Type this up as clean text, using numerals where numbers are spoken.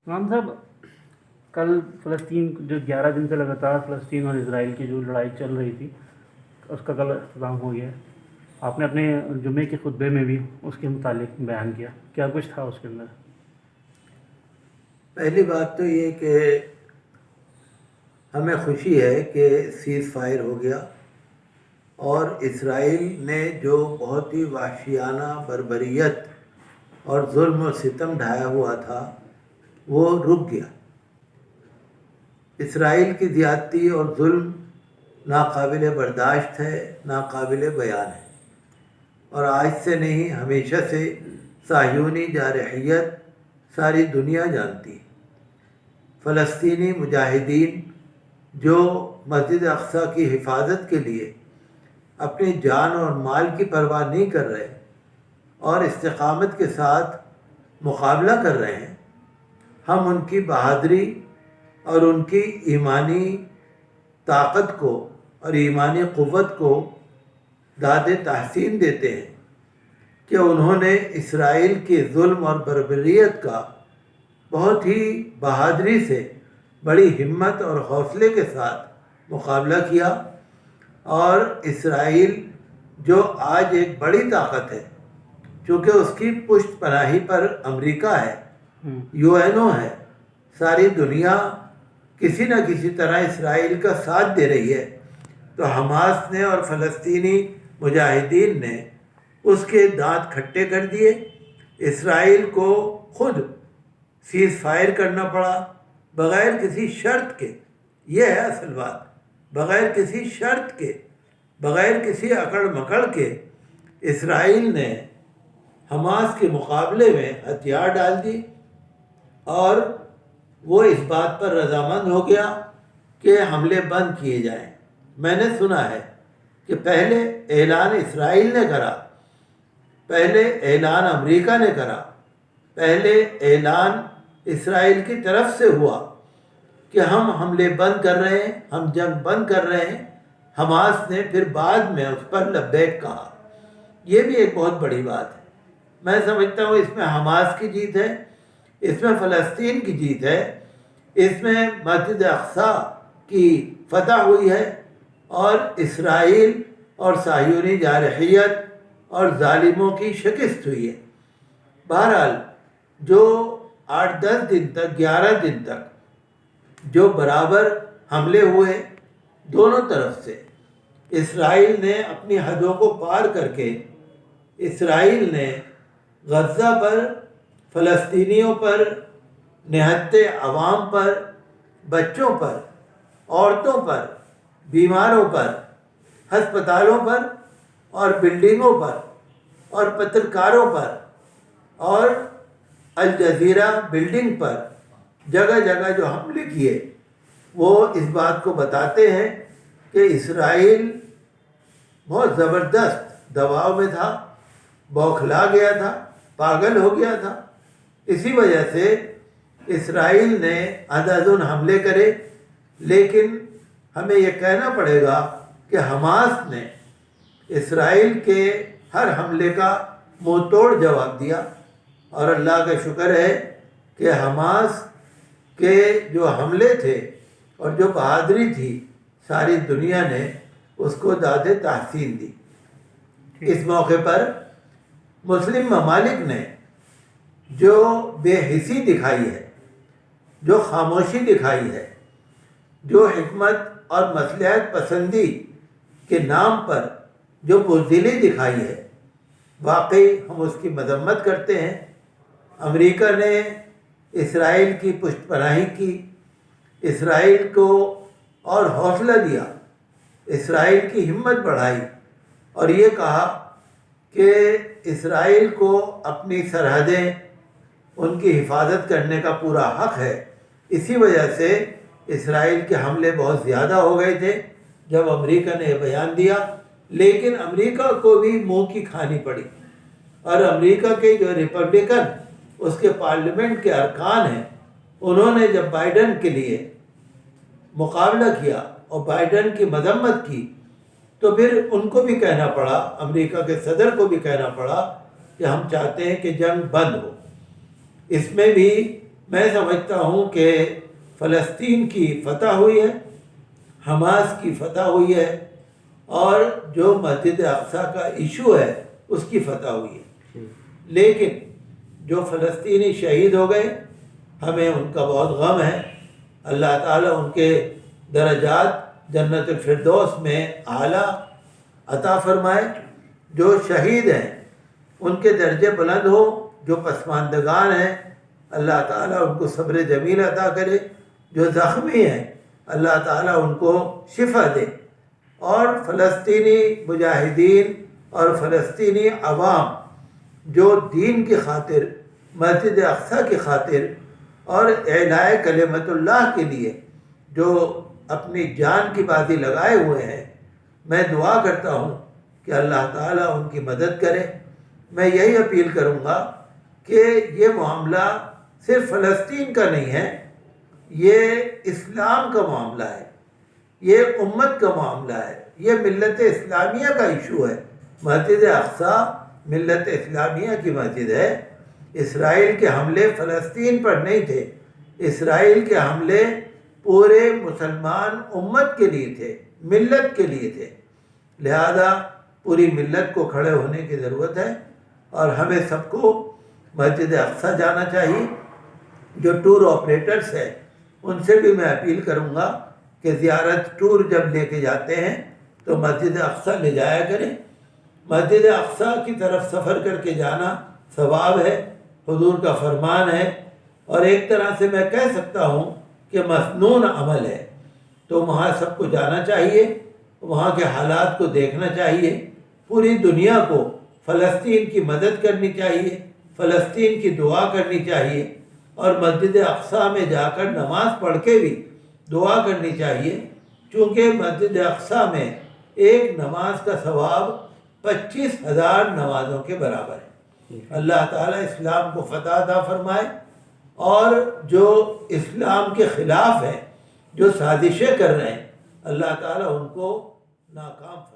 امام صاحب، کل فلسطین جو 11 دن سے لگاتار فلسطین اور اسرائیل کی جو لڑائی چل رہی تھی اس کا کل اختتام ہو گیا ہے۔ آپ نے اپنے جمعے کے خطبے میں بھی اس کے متعلق بیان کیا، کیا کچھ تھا اس کے اندر؟ پہلی بات تو یہ کہ ہمیں خوشی ہے کہ سیز فائر ہو گیا اور اسرائیل نے جو بہت ہی وحشیانہ بربریت اور ظلم و ستم ڈھایا ہوا تھا وہ رک گیا۔ اسرائیل کی زیادتی اور ظلم ناقابل برداشت ہے، ناقابل بیان ہے، اور آج سے نہیں ہمیشہ سے صہیونی جارحیت ساری دنیا جانتی ہے۔ فلسطینی مجاہدین جو مسجد اقصیٰ کی حفاظت کے لیے اپنی جان اور مال کی پرواہ نہیں کر رہے اور استقامت کے ساتھ مقابلہ کر رہے ہیں، ہم ان کی بہادری اور ان کی ایمانی طاقت کو اور ایمانی قوت کو داد تحسین دیتے ہیں کہ انہوں نے اسرائیل کے ظلم اور بربریت کا بہت ہی بہادری سے، بڑی ہمت اور حوصلے کے ساتھ مقابلہ کیا، اور اسرائیل جو آج ایک بڑی طاقت ہے، چونکہ اس کی پشت پناہی پر امریکہ ہے، UN ہے، ساری دنیا کسی نہ کسی طرح اسرائیل کا ساتھ دے رہی ہے، تو حماس نے اور فلسطینی مجاہدین نے اس کے دانت کھٹے کر دیے۔ اسرائیل کو خود سیز فائر کرنا پڑا بغیر کسی شرط کے، یہ ہے اصل بات، بغیر کسی شرط کے، بغیر کسی اکڑ مکڑ کے اسرائیل نے حماس کے مقابلے میں ہتھیار ڈال دی، اور وہ اس بات پر رضامند ہو گیا کہ حملے بند کیے جائیں۔ میں نے سنا ہے کہ پہلے اعلان اسرائیل نے کرا، پہلے اعلان امریکہ نے کرا، پہلے اعلان اسرائیل کی طرف سے ہوا کہ ہم حملے بند کر رہے ہیں، ہم جنگ بند کر رہے ہیں۔ حماس نے پھر بعد میں اس پر لبیک کہا۔ یہ بھی ایک بہت بڑی بات ہے۔ میں سمجھتا ہوں اس میں حماس کی جیت ہے، اس میں فلسطین کی جیت ہے، اس میں مسجد اقصیٰ کی فتح ہوئی ہے، اور اسرائیل اور صہیونی جارحیت اور ظالموں کی شکست ہوئی ہے۔ بہرحال جو 8-10 دن تک، 11 دن تک جو برابر حملے ہوئے دونوں طرف سے، اسرائیل نے اپنی حدوں کو پار کر کے، اسرائیل نے غزہ پر، فلسطینیوں پر، نہتے عوام پر، بچوں پر، عورتوں پر، بیماروں پر، ہسپتالوں پر اور بلڈنگوں پر اور پترکاروں پر اور الجزیرہ بلڈنگ پر جگہ جگہ جو حملے کیے، وہ اس بات کو بتاتے ہیں کہ اسرائیل بہت زبردست دباؤ میں تھا، بوکھلا گیا تھا، پاگل ہو گیا تھا۔ اسی وجہ سے اسرائیل نے اندھادھند حملے کرے، لیکن ہمیں یہ کہنا پڑے گا کہ حماس نے اسرائیل کے ہر حملے کا منہ توڑ جواب دیا، اور اللہ کا شکر ہے کہ حماس کے جو حملے تھے اور جو بہادری تھی، ساری دنیا نے اس کو داد تحسین دی۔ اس موقع پر مسلم ممالک نے جو بے حسی دکھائی ہے، جو خاموشی دکھائی ہے، جو حکمت اور مصلحت پسندی کے نام پر جو بزدلی دکھائی ہے، واقعی ہم اس کی مذمت کرتے ہیں۔ امریکہ نے اسرائیل کی پشت پناہی کی، اسرائیل کو اور حوصلہ دیا، اسرائیل کی ہمت بڑھائی، اور یہ کہا کہ اسرائیل کو اپنی سرحدیں، ان کی حفاظت کرنے کا پورا حق ہے۔ اسی وجہ سے اسرائیل کے حملے بہت زیادہ ہو گئے تھے جب امریکہ نے یہ بیان دیا، لیکن امریکہ کو بھی منہ کی کھانی پڑی، اور امریکہ کے جو ریپبلکن اس کے پارلیمنٹ کے ارکان ہیں، انہوں نے جب بائیڈن کے لیے مقابلہ کیا اور بائیڈن کی مذمت کی، تو پھر ان کو بھی کہنا پڑا، امریکہ کے صدر کو بھی کہنا پڑا کہ ہم چاہتے ہیں کہ جنگ بند ہو۔ اس میں بھی میں سمجھتا ہوں کہ فلسطین کی فتح ہوئی ہے، حماس کی فتح ہوئی ہے، اور جو مسجد اقصیٰ کا ایشو ہے اس کی فتح ہوئی ہے. لیکن جو فلسطینی شہید ہو گئے ہمیں ان کا بہت غم ہے. اللہ تعالیٰ ان کے درجات جنت الفردوس میں اعلیٰ عطا فرمائے. جو شہید ہیں ان کے درجے بلند ہو، جو پسماندگان ہیں اللہ تعالیٰ ان کو صبر جمیل عطا کرے، جو زخمی ہیں اللہ تعالیٰ ان کو شفا دے، اور فلسطینی مجاہدین اور فلسطینی عوام جو دین کی خاطر، مسجد اقصیٰ کی خاطر اور اعلاء کلمت اللہ کے لیے جو اپنی جان کی بازی لگائے ہوئے ہیں، میں دعا کرتا ہوں کہ اللہ تعالیٰ ان کی مدد کرے. میں یہی اپیل کروں گا کہ یہ معاملہ صرف فلسطین کا نہیں ہے، یہ اسلام کا معاملہ ہے، یہ امت کا معاملہ ہے، یہ ملت اسلامیہ کا ایشو ہے. مسجد اقصیٰ ملت اسلامیہ کی مسجد ہے. اسرائیل کے حملے فلسطین پر نہیں تھے، اسرائیل کے حملے پورے مسلمان امت کے لیے تھے، ملت کے لیے تھے. لہذا پوری ملت کو کھڑے ہونے کی ضرورت ہے، اور ہمیں سب کو مسجد اقصیٰ جانا چاہیے. جو ٹور آپریٹرس ہیں ان سے بھی میں اپیل کروں گا کہ زیارت ٹور جب لے کے جاتے ہیں تو مسجد اقصیٰ لے جایا کریں. مسجد اقصیٰ کی طرف سفر کر کے جانا ثواب ہے، حضور کا فرمان ہے، اور ایک طرح سے میں کہہ سکتا ہوں کہ مسنون عمل ہے. تو وہاں سب کو جانا چاہیے، وہاں کے حالات کو دیکھنا چاہیے. پوری دنیا کو فلسطین کی مدد کرنی چاہیے، فلسطین کی دعا کرنی چاہیے، اور مسجد اقصیٰ میں جا کر نماز پڑھ کے بھی دعا کرنی چاہیے، چونکہ مسجد اقصیٰ میں ایک نماز کا ثواب 25,000 نمازوں کے برابر ہے. اللہ تعالیٰ اسلام کو فتح عطا فرمائے، اور جو اسلام کے خلاف ہیں، جو سازشیں کر رہے ہیں، اللہ تعالیٰ ان کو ناکام فرمائے.